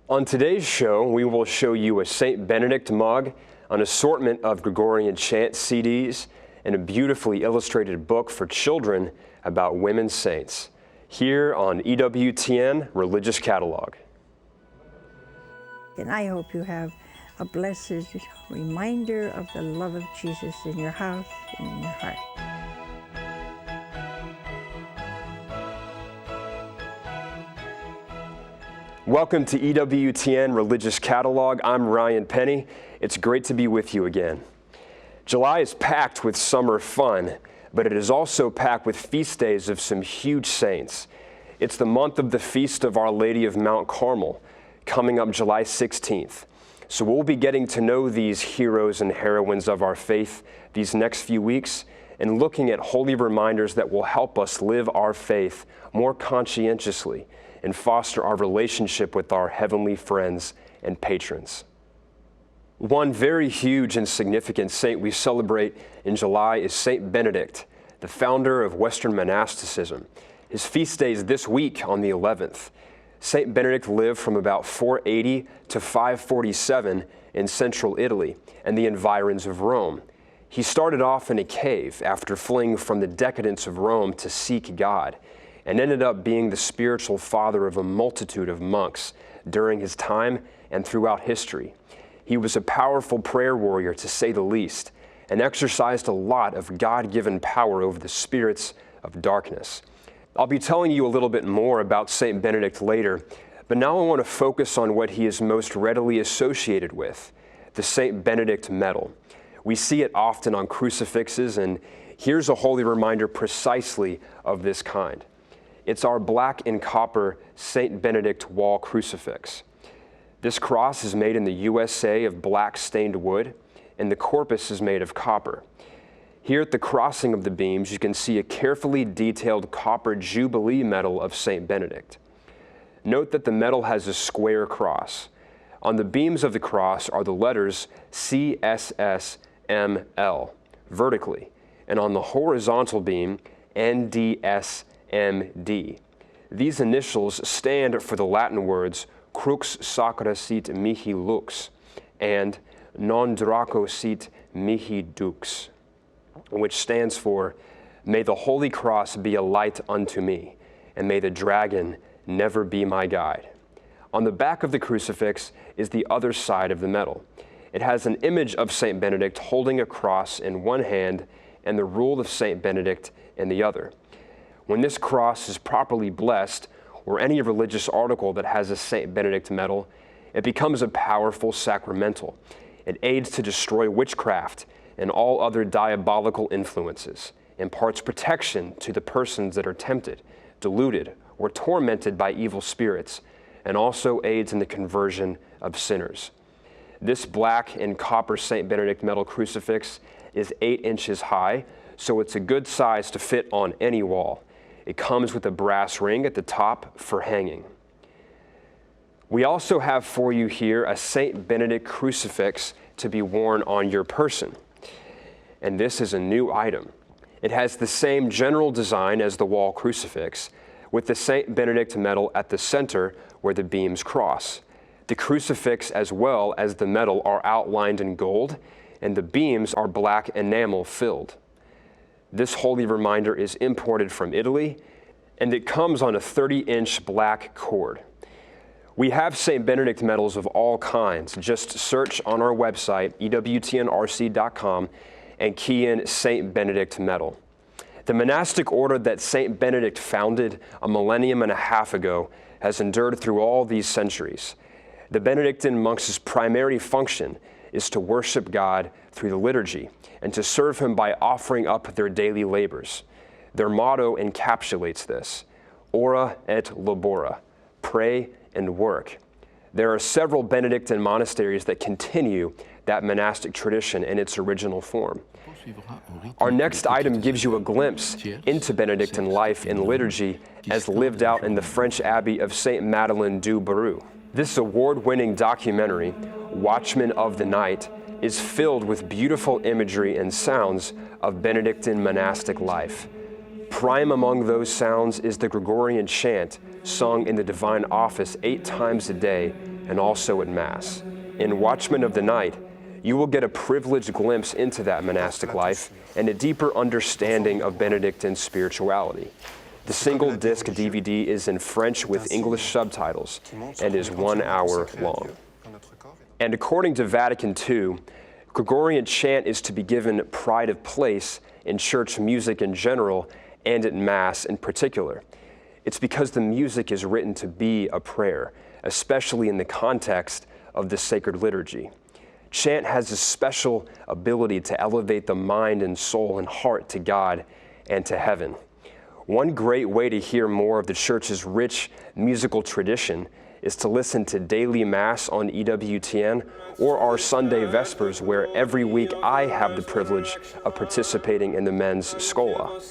On today's show, we will show you a St. Benedict mug, an assortment of Gregorian chant CDs, and a beautifully illustrated book for children about women saints, here on EWTN Religious Catalog. And I hope you have a blessed reminder of the love of Jesus in your house and in your heart. Welcome to EWTN Religious Catalog. I'm Ryan Penny. It's great to be with you again. July is packed with summer fun, but it is also packed with feast days of some huge saints. It's the month of the Feast of Our Lady of Mount Carmel, coming up July 16th. So we'll be getting to know these heroes and heroines of our faith these next few weeks and looking at holy reminders that will help us live our faith more conscientiously and foster our relationship with our heavenly friends and patrons. One very huge and significant saint we celebrate in July is St. Benedict, the founder of Western monasticism. His feast day is this week on the 11th. St. Benedict lived from about 480 to 547 in central Italy and the environs of Rome. He started off in a cave after fleeing from the decadence of Rome to seek God, and ended up being the spiritual father of a multitude of monks during his time and throughout history. He was a powerful prayer warrior, to say the least, and exercised a lot of God-given power over the spirits of darkness. I'll be telling you a little bit more about St. Benedict later, but now I want to focus on what he is most readily associated with, the St. Benedict medal. We see it often on crucifixes, and here's a holy reminder precisely of this kind. It's our black and copper St. Benedict wall crucifix. This cross is made in the USA of black stained wood, and the corpus is made of copper. Here at the crossing of the beams, you can see a carefully detailed copper Jubilee medal of St. Benedict. Note that the medal has a square cross. On the beams of the cross are the letters CSSML vertically, and on the horizontal beam, NDSMD. These initials stand for the Latin words Crux sacra sit mihi lux and Non Draco sit mihi dux, which stands for, may the Holy Cross be a light unto me, and may the dragon never be my guide. On the back of the crucifix is the other side of the medal. It has an image of St. Benedict holding a cross in one hand and the rule of St. Benedict in the other. When this cross is properly blessed, or any religious article that has a St. Benedict medal, it becomes a powerful sacramental. It aids to destroy witchcraft and all other diabolical influences, imparts protection to the persons that are tempted, deluded, or tormented by evil spirits, and also aids in the conversion of sinners. This black and copper St. Benedict medal crucifix is 8 inches high, so it's a good size to fit on any wall. It comes with a brass ring at the top for hanging. We also have for you here a St. Benedict crucifix to be worn on your person. And this is a new item. It has the same general design as the wall crucifix, with the St. Benedict medal at the center where the beams cross. The crucifix as well as the medal are outlined in gold, and the beams are black enamel filled. This holy reminder is imported from Italy, and it comes on a 30-inch black cord. We have St. Benedict medals of all kinds. Just search on our website, EWTNRC.com, and key in St. Benedict medal. The monastic order that St. Benedict founded a millennium and a half ago has endured through all these centuries. The Benedictine monks' primary function is to worship God through the liturgy and to serve Him by offering up their daily labors. Their motto encapsulates this: ora et labora, pray and work. There are several Benedictine monasteries that continue that monastic tradition in its original form. Our next item gives you a glimpse into Benedictine life and liturgy as lived out in the French Abbey of Saint Madeleine du Barou. This award-winning documentary, Watchmen of the Night, is filled with beautiful imagery and sounds of Benedictine monastic life. Prime among those sounds is the Gregorian chant sung in the divine office 8 times a day and also at Mass. In Watchmen of the Night, you will get a privileged glimpse into that monastic life and a deeper understanding of Benedictine spirituality. The single disc DVD is in French with English subtitles and is 1 hour long. And according to Vatican II, Gregorian chant is to be given pride of place in church music in general and at Mass in particular. It's because the music is written to be a prayer, especially in the context of the sacred liturgy. Chant has a special ability to elevate the mind and soul and heart to God and to heaven. One great way to hear more of the Church's rich musical tradition is to listen to Daily Mass on EWTN or our Sunday Vespers, where every week I have the privilege of participating in the men's Schola.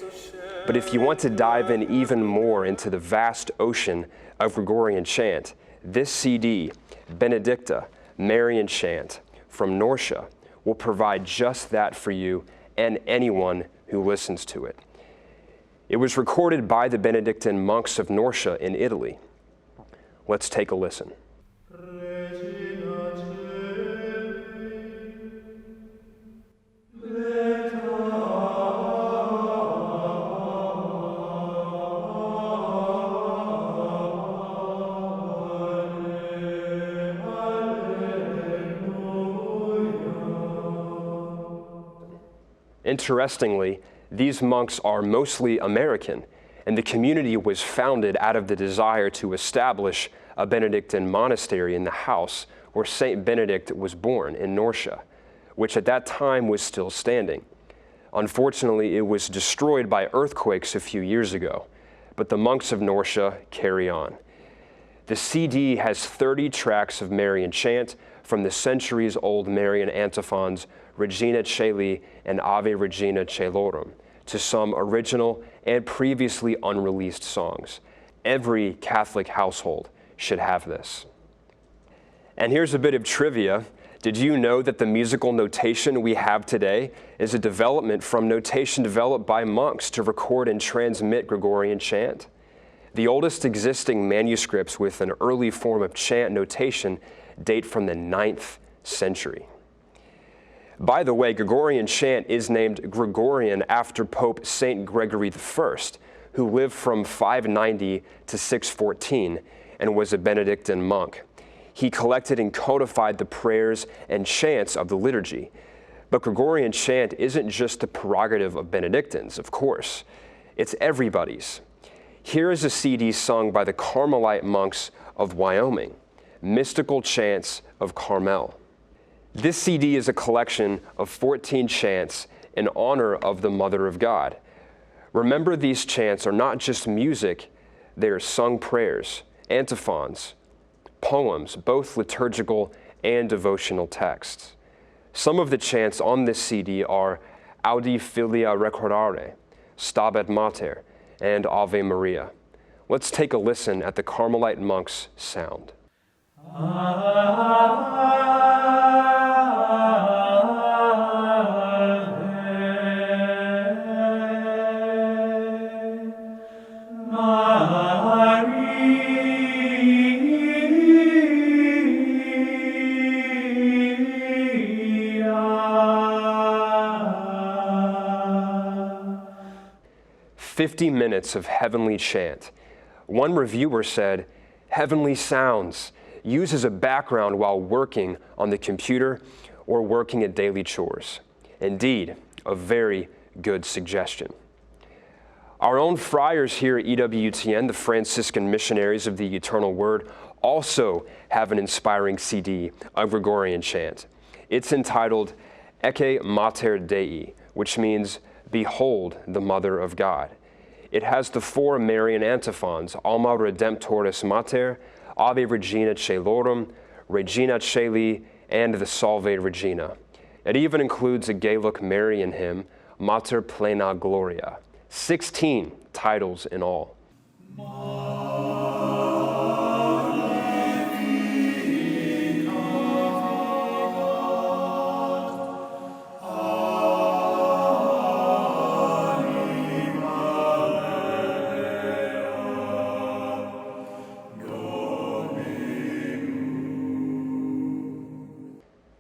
But if you want to dive in even more into the vast ocean of Gregorian chant, this CD, Benedicta, Marian Chant, from Norcia, will provide just that for you and anyone who listens to it. It was recorded by the Benedictine monks of Norcia in Italy. Let's take a listen. Interestingly, these monks are mostly American, and the community was founded out of the desire to establish a Benedictine monastery in the house where Saint Benedict was born in Norcia, which at that time was still standing. Unfortunately, it was destroyed by earthquakes a few years ago, but the monks of Norcia carry on. The CD has 30 tracks of Marian chant from the centuries-old Marian antiphons Regina Caeli and Ave Regina Caelorum to some original and previously unreleased songs. Every Catholic household should have this. And here's a bit of trivia. Did you know that the musical notation we have today is a development from notation developed by monks to record and transmit Gregorian chant? The oldest existing manuscripts with an early form of chant notation date from the 9th century. By the way, Gregorian chant is named Gregorian after Pope Saint Gregory I, who lived from 590 to 614 and was a Benedictine monk. He collected and codified the prayers and chants of the liturgy. But Gregorian chant isn't just the prerogative of Benedictines, of course. It's everybody's. Here is a CD sung by the Carmelite monks of Wyoming, Mystical Chants of Carmel. This CD is a collection of 14 chants in honor of the Mother of God. Remember, these chants are not just music, they are sung prayers, antiphons, poems, both liturgical and devotional texts. Some of the chants on this CD are Audi Filia Recordare, Stabat Mater, and Ave Maria. Let's take a listen at the Carmelite monks' sound. 50 minutes of heavenly chant. One reviewer said, "Heavenly sounds, used as a background while working on the computer or working at daily chores." Indeed, a very good suggestion. Our own friars here at EWTN, the Franciscan Missionaries of the Eternal Word, also have an inspiring CD of Gregorian chant. It's entitled Ecce Mater Dei, which means Behold the Mother of God. It has the 4 Marian antiphons, Alma Redemptoris Mater, Ave Regina Caelorum, Regina Caeli, and the Salve Regina. It even includes a Gaelic Marian hymn, Mater Plena Gloria. 16 titles in all.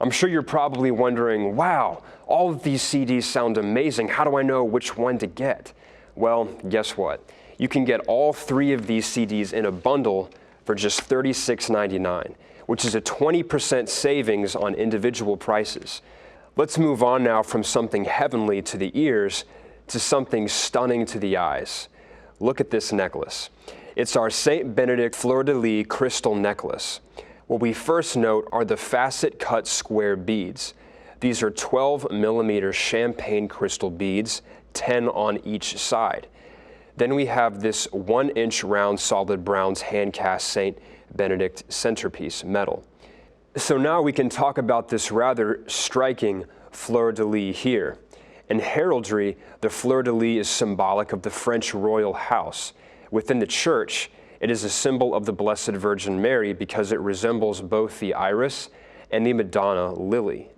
I'm sure you're probably wondering, wow, all of these CDs sound amazing. How do I know which one to get? Well, guess what? You can get all 3 of these CDs in a bundle for just $36.99, which is a 20% savings on individual prices. Let's move on now from something heavenly to the ears to something stunning to the eyes. Look at this necklace. It's our St. Benedict fleur-de-lis crystal necklace. What we first note are the facet-cut square beads. These are 12mm champagne crystal beads, 10 on each side. Then we have this 1-inch round solid bronze hand-cast St. Benedict centerpiece medal. So now we can talk about this rather striking fleur-de-lis here. In heraldry, the fleur-de-lis is symbolic of the French royal house. Within the church, it is a symbol of the Blessed Virgin Mary because it resembles both the iris and the Madonna lily.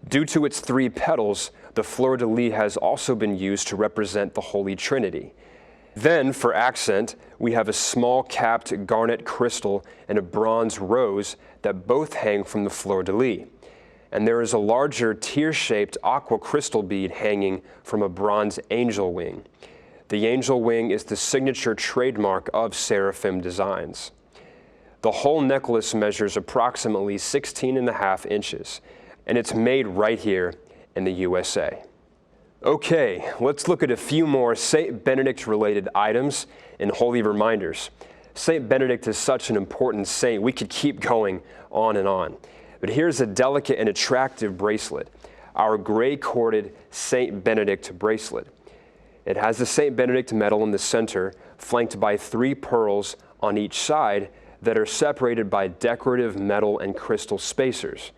Due to its 3 petals, the fleur-de-lis has also been used to represent the Holy Trinity. Then, for accent, we have a small capped garnet crystal and a bronze rose that both hang from the fleur-de-lis. And there is a larger tear-shaped aqua crystal bead hanging from a bronze angel wing. The angel wing is the signature trademark of Seraphim Designs. The whole necklace measures approximately 16.5 inches, and it's made right here in the USA. Okay, let's look at a few more St. Benedict-related items and holy reminders. St. Benedict is such an important saint, we could keep going on and on. But here's a delicate and attractive bracelet, our gray-corded St. Benedict bracelet. It has the St. Benedict medal in the center, flanked by 3 pearls on each side that are separated by decorative metal and crystal spacers.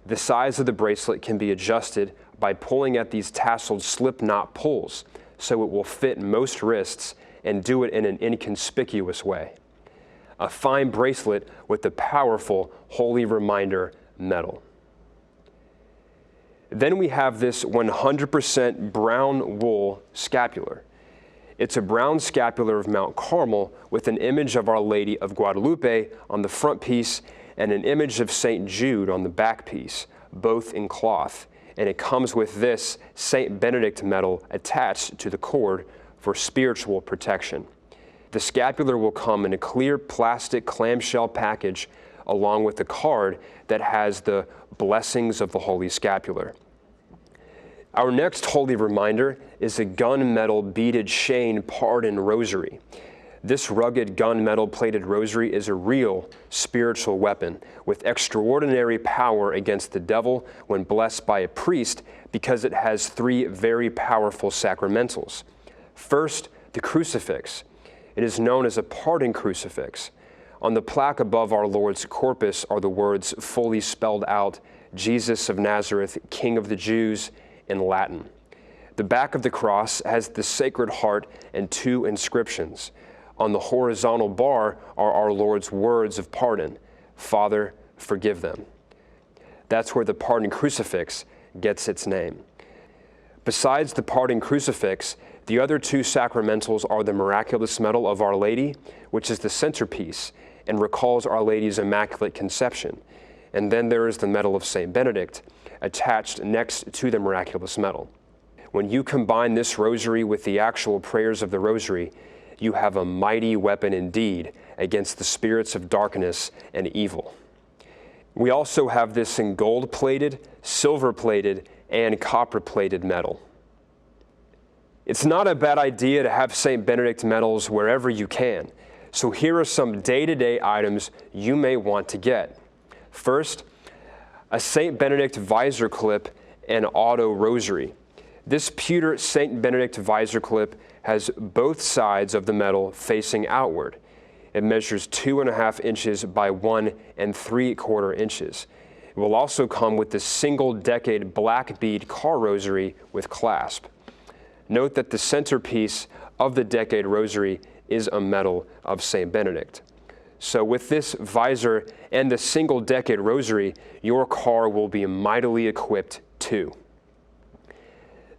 The size of the bracelet can be adjusted by pulling at these tasseled slip knot pulls, so it will fit most wrists and do it in an inconspicuous way. A fine bracelet with the powerful Holy Reminder medal. Then we have this 100% brown wool scapular. It's a brown scapular of Mount Carmel with an image of Our Lady of Guadalupe on the front piece and an image of St. Jude on the back piece, both in cloth. And it comes with this St. Benedict medal attached to the cord for spiritual protection. The scapular will come in a clear plastic clamshell package along with a card that has the blessings of the Holy Scapular. Our next holy reminder is a gunmetal beaded chain pardon rosary. This rugged gunmetal plated rosary is a real spiritual weapon with extraordinary power against the devil when blessed by a priest because it has 3 very powerful sacramentals. First, the crucifix. It is known as a pardon crucifix. On the plaque above our Lord's corpus are the words fully spelled out, Jesus of Nazareth, King of the Jews, in Latin. The back of the cross has the Sacred Heart and 2 inscriptions. On the horizontal bar are our Lord's words of pardon, Father, forgive them. That's where the pardon crucifix gets its name. Besides the pardon crucifix, the other 2 sacramentals are the miraculous medal of Our Lady, which is the centerpiece and recalls Our Lady's Immaculate Conception. And then there is the medal of St. Benedict, attached next to the miraculous medal. When you combine this rosary with the actual prayers of the rosary, you have a mighty weapon indeed against the spirits of darkness and evil. We also have this in gold-plated, silver-plated, and copper-plated medal. It's not a bad idea to have St. Benedict medals wherever you can. So here are some day-to-day items you may want to get. First, a St. Benedict visor clip and auto rosary. This pewter St. Benedict visor clip has both sides of the medal facing outward. It measures 2.5 inches by 1 3/4 inches. It will also come with the single-decade black bead car rosary with clasp. Note that the centerpiece of the decade rosary is a medal of St. Benedict. So with this visor and the single-decade rosary, your car will be mightily equipped too.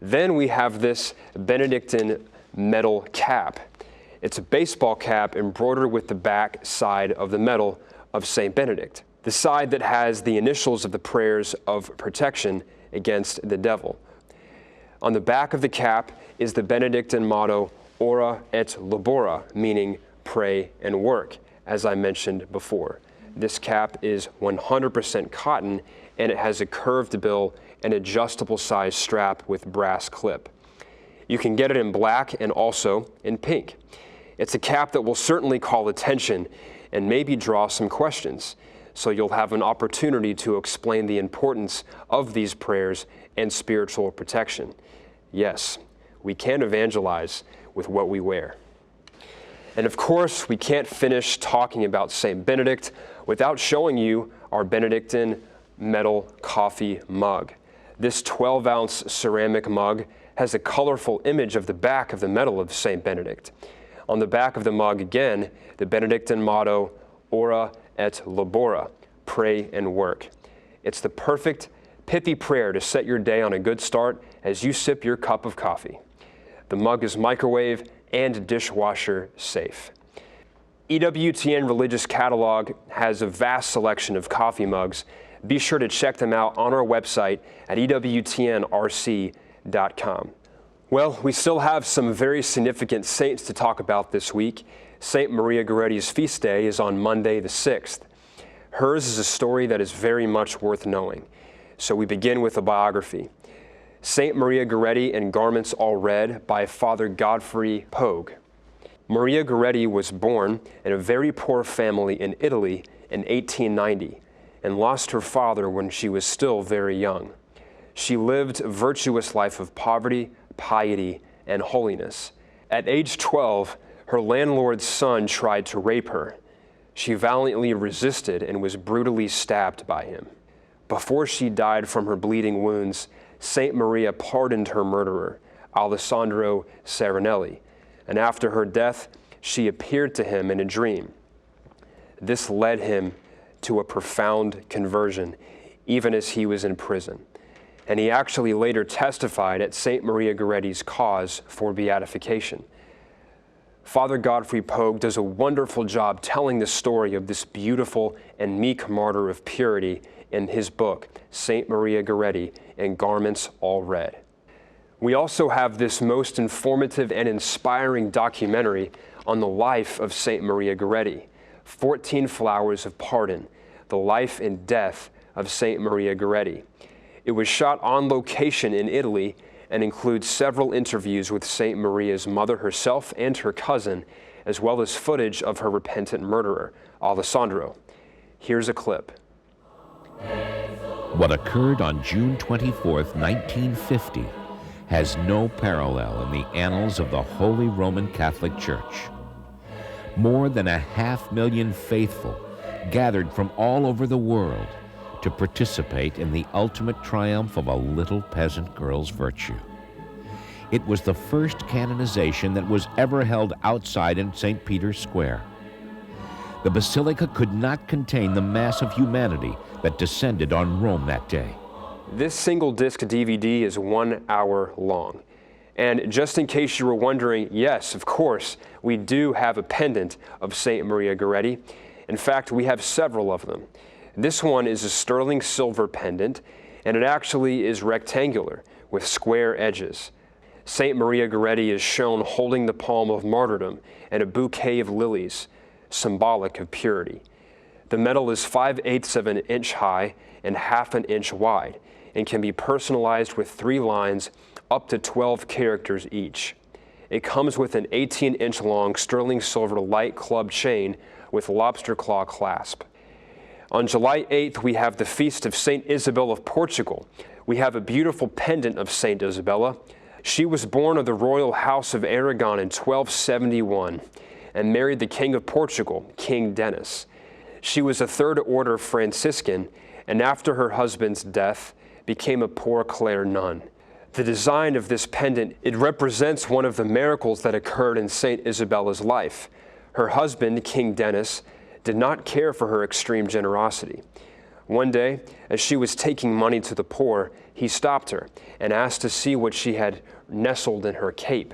Then we have this Benedictine medal cap. It's a baseball cap embroidered with the back side of the medal of St. Benedict. the side that has the initials of the prayers of protection against the devil. On the back of the cap is the Benedictine motto, Ora et Labora, meaning pray and work, as I mentioned before. This cap is 100% cotton, and it has a curved bill and adjustable size strap with brass clip. You can get it in black and also in pink. It's a cap that will certainly call attention and maybe draw some questions, so you'll have an opportunity to explain the importance of these prayers and spiritual protection. Yes, we can evangelize with what we wear. And of course, we can't finish talking about St. Benedict without showing you our Benedictine metal coffee mug. This 12-ounce ceramic mug has a colorful image of the back of the medal of St. Benedict. On the back of the mug, again, the Benedictine motto, Ora et Labora, pray and work. It's the perfect, pithy prayer to set your day on a good start as you sip your cup of coffee. The mug is microwave and dishwasher safe. EWTN Religious Catalog has a vast selection of coffee mugs. Be sure to check them out on our website at EWTNRC.com. Well, we still have some very significant saints to talk about this week. St. Maria Goretti's feast day is on Monday the 6th. Hers is a story that is very much worth knowing. So we begin with a biography. St. Maria Goretti in Garments All Red by Father Godfrey Pogue. Maria Goretti was born in a very poor family in Italy in 1890 and lost her father when she was still very young. She lived a virtuous life of poverty, piety, and holiness. At age 12, her landlord's son tried to rape her. She valiantly resisted and was brutally stabbed by him. Before she died from her bleeding wounds, Saint Maria pardoned her murderer, Alessandro Serenelli, and after her death, she appeared to him in a dream. This led him to a profound conversion, even as he was in prison. And he actually later testified at St. Maria Goretti's cause for beatification. Father Godfrey Pogue does a wonderful job telling the story of this beautiful and meek martyr of purity in his book, St. Maria Goretti in Garments All Red. We also have this most informative and inspiring documentary on the life of St. Maria Goretti, 14 Flowers of Pardon, the life and death of St. Maria Goretti. It was shot on location in Italy and includes several interviews with St. Maria's mother herself and her cousin, as well as footage of her repentant murderer, Alessandro. Here's a clip. What occurred on June 24, 1950, has no parallel in the annals of the Holy Roman Catholic Church. More than 500,000 faithful gathered from all over the world to participate in the ultimate triumph of a little peasant girl's virtue. It was the first canonization that was ever held outside in St. Peter's Square. The basilica could not contain the mass of humanity that descended on Rome that day. This single disc DVD is 1 hour long. And just in case you were wondering, yes, of course, we do have a pendant of St. Maria Goretti. In fact, we have several of them. This one is a sterling silver pendant, and it actually is rectangular with square edges. St. Maria Goretti is shown holding the palm of martyrdom and a bouquet of lilies, symbolic of purity. The medal is 5/8 of an inch high and 1/2 inch wide, and can be personalized with 3 lines up to 12 characters each. It comes with an 18-inch long sterling silver light club chain with lobster claw clasp. On July 8th, we have the feast of St. Isabel of Portugal. We have a beautiful pendant of St. Isabella. She was born of the royal house of Aragon in 1271 and married the King of Portugal, King Denis. She was a Third Order Franciscan, and after her husband's death, became a Poor Clare nun. The design of this pendant, it represents one of the miracles that occurred in St. Isabella's life. Her husband, King Denis, did not care for her extreme generosity. One day, as she was taking money to the poor, he stopped her and asked to see what she had nestled in her cape.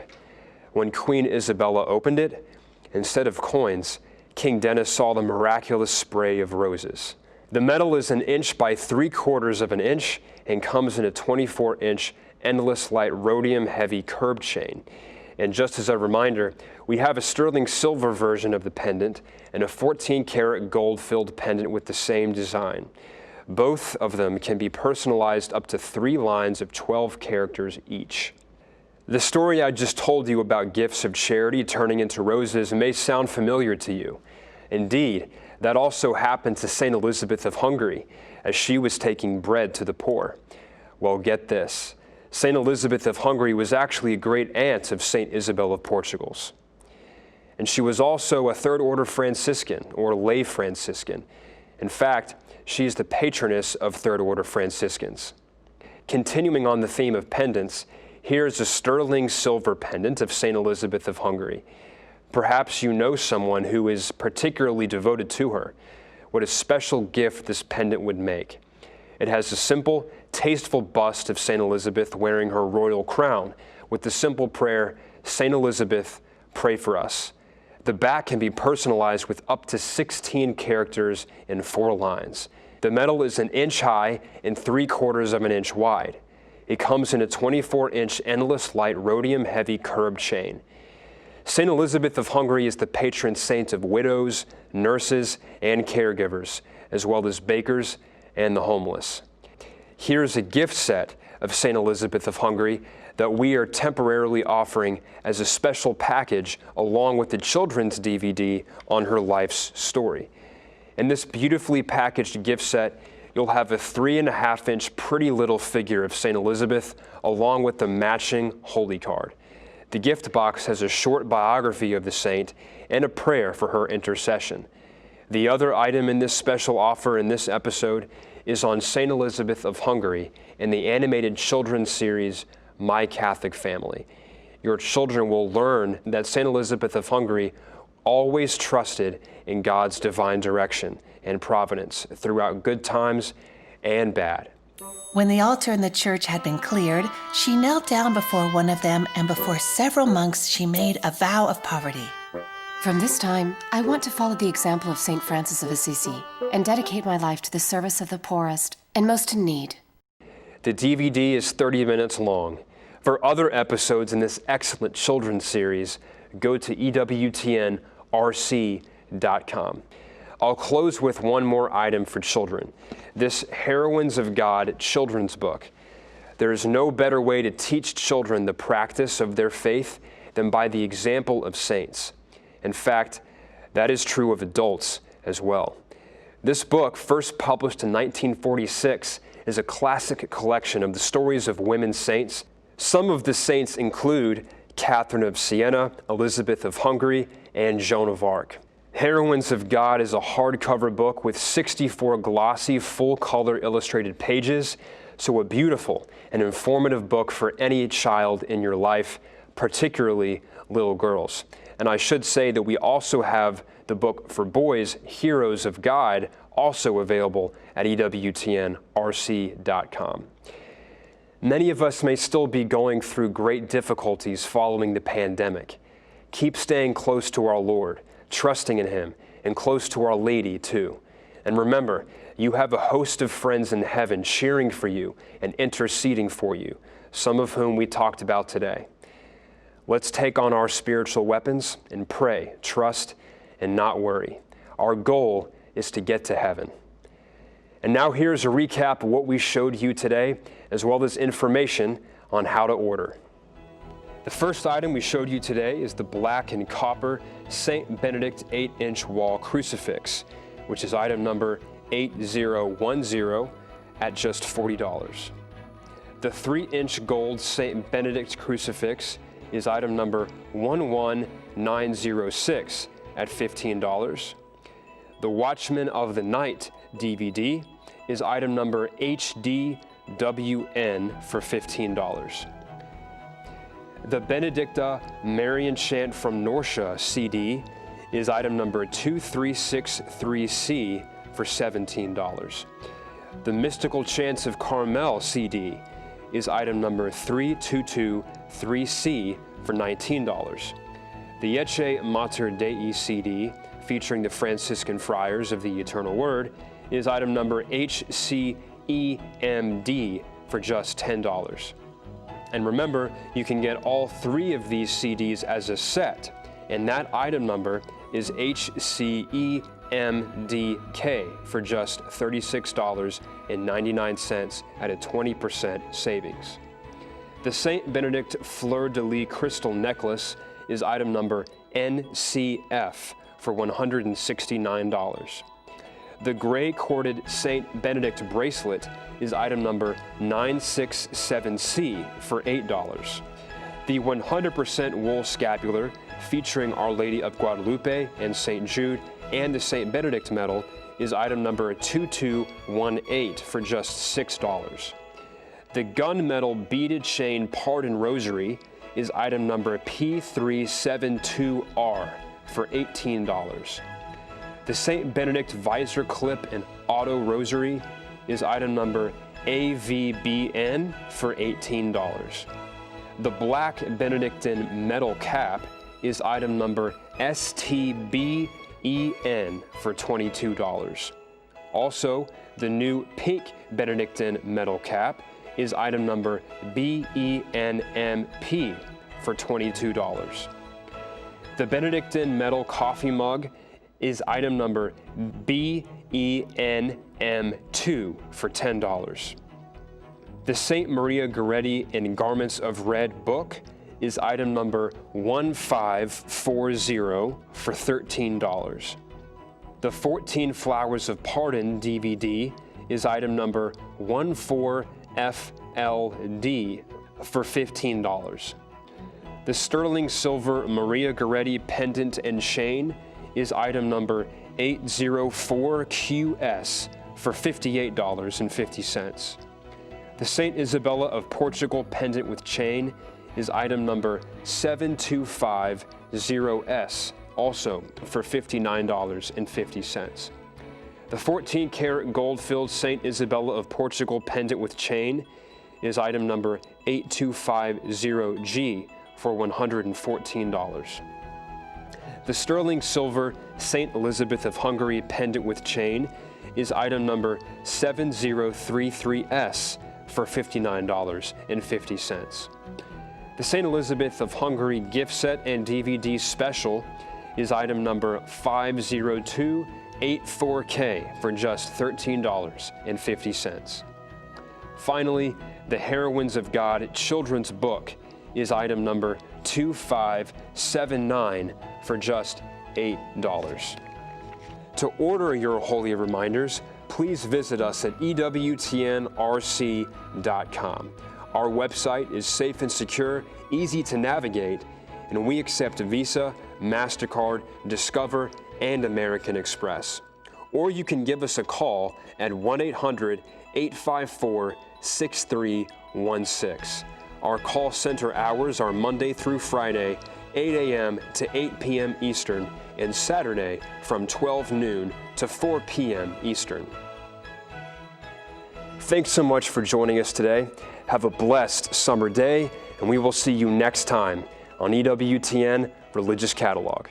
When Queen Isabella opened it, instead of coins, King Denis saw the miraculous spray of roses. The metal is 1 inch by 3/4 of an inch and comes in a 24-inch endless light rhodium heavy curb chain. And just as a reminder, we have a sterling silver version of the pendant and a 14-karat gold-filled pendant with the same design. Both of them can be personalized up to 3 lines of 12 characters each. The story I just told you about gifts of charity turning into roses may sound familiar to you. Indeed, that also happened to St. Elizabeth of Hungary as she was taking bread to the poor. Well, get this. St. Elizabeth of Hungary was actually a great aunt of St. Isabel of Portugal's. And she was also a Third Order Franciscan, or lay Franciscan. In fact, she is the patroness of Third Order Franciscans. Continuing on the theme of pendants, here's a sterling silver pendant of St. Elizabeth of Hungary. Perhaps you know someone who is particularly devoted to her. What a special gift this pendant would make. It has a simple, tasteful bust of St. Elizabeth wearing her royal crown with the simple prayer, "St. Elizabeth, pray for us." The back can be personalized with up to 16 characters in 4 lines. The metal is 1 inch high and 3/4 of an inch wide. It comes in a 24-inch endless light rhodium heavy curb chain. St. Elizabeth of Hungary is the patron saint of widows, nurses, and caregivers, as well as bakers and the homeless. Here's a gift set of St. Elizabeth of Hungary that we are temporarily offering as a special package along with the children's DVD on her life's story. In this beautifully packaged gift set, you'll have a 3.5-inch pretty little figure of St. Elizabeth along with the matching holy card. The gift box has a short biography of the saint and a prayer for her intercession. The other item in this special offer in this episode is on St. Elizabeth of Hungary in the animated children's series, My Catholic Family. Your children will learn that St. Elizabeth of Hungary always trusted in God's divine direction and providence throughout good times and bad. When the altar in the church had been cleared, she knelt down before one of them, and before several monks she made a vow of poverty. From this time, I want to follow the example of St. Francis of Assisi and dedicate my life to the service of the poorest and most in need. The DVD is 30 minutes long. For other episodes in this excellent children's series, go to EWTNRC.com. I'll close with one more item for children, this Heroines of God children's book. There is no better way to teach children the practice of their faith than by the example of saints. In fact, that is true of adults as well. This book, first published in 1946, is a classic collection of the stories of women saints. Some of the saints include Catherine of Siena, Elizabeth of Hungary, and Joan of Arc. Heroines of God is a hardcover book with 64 glossy, full-color illustrated pages, so a beautiful and informative book for any child in your life, particularly little girls. And I should say that we also have the book for boys, Heroes of God, also available at EWTNRC.com. Many of us may still be going through great difficulties following the pandemic. Keep staying close to our Lord, trusting in Him, and close to Our Lady too. And remember, you have a host of friends in heaven cheering for you and interceding for you, some of whom we talked about today. Let's take on our spiritual weapons and pray, trust, and not worry. Our goal is to get to heaven. And now here's a recap of what we showed you today, as well as information on how to order. The first item we showed you today is the black and copper St. Benedict 8-inch wall crucifix, which is item number 8010 at just $40. The 3-inch gold St. Benedict crucifix is item number 11906 at $15. The Watchman of the Night DVD is item number HDWN for $15. The Benedicta Marian Chant from Norcia CD is item number 2363C for $17. The Mystical Chants of Carmel CD is item number 3223C for $19. The Ecce Mater Dei CD, featuring the Franciscan Friars of the Eternal Word, is item number HCEMD for just $10. And remember, you can get all 3 of these CDs as a set, and that item number is HCEMDK for just $36.99 at a 20% savings. The St. Benedict Fleur de Lis crystal necklace is item number NCF for $169. The gray corded St. Benedict bracelet is item number 967C for $8. The 100% wool scapular featuring Our Lady of Guadalupe and St. Jude and the St. Benedict medal is item number 2218 for just $6. The gunmetal beaded chain pardon rosary is item number P372R for $18. The St. Benedict visor clip and auto rosary is item number AVBN for $18. The black Benedictine metal cap is item number STBEN for $22. Also, the new pink Benedictine metal cap is item number BENMP for $22. The Benedictine metal coffee mug is item number BENM2 for $10. The St. Maria Goretti in Garments of Red book is item number 1540 for $13. The 14 Flowers of Pardon DVD is item number 14FLD for $15. The sterling silver Maria Goretti pendant and chain is item number 804QS for $58.50. The St. Isabella of Portugal pendant with chain is item number 7250S, also for $59.50. The 14-karat gold-filled St. Isabella of Portugal pendant with chain is item number 8250G for $114. The sterling silver St. Elizabeth of Hungary pendant with chain is item number 7033S for $59.50. The St. Elizabeth of Hungary gift set and DVD special is item number 50284K for just $13.50. Finally, the Heroines of God children's book is item number 2579 for just $8. To order your Holy Reminders, please visit us at EWTNRC.com. Our website is safe and secure, easy to navigate, and we accept Visa, MasterCard, Discover, and American Express. Or you can give us a call at 1-800-854-6316. Our call center hours are Monday through Friday, 8 a.m. to 8 p.m. Eastern, and Saturday from 12 noon to 4 p.m. Eastern. Thanks so much for joining us today. Have a blessed summer day, and we will see you next time on EWTN Religious Catalog.